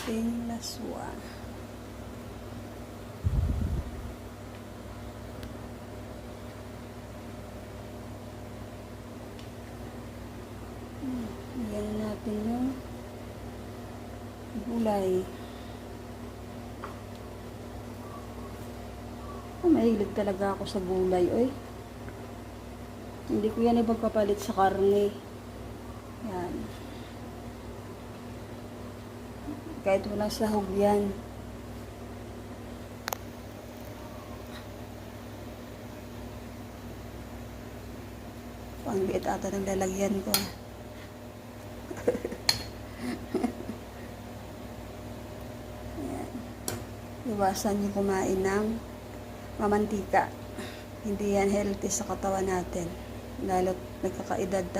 ating laswa. Lagyan natin yung gulay. Mahilig talaga ako sa gulay, oy. Hindi ko yan ipagpapalit sa karne. Yan. Kahit walang sahog yan. Ang liit ata ng lalagyan ko. Yan. Iwasan yung kumain ng mamantika. Hindi yan healthy sa katawan natin. Lalo't nagkakaedad tayo.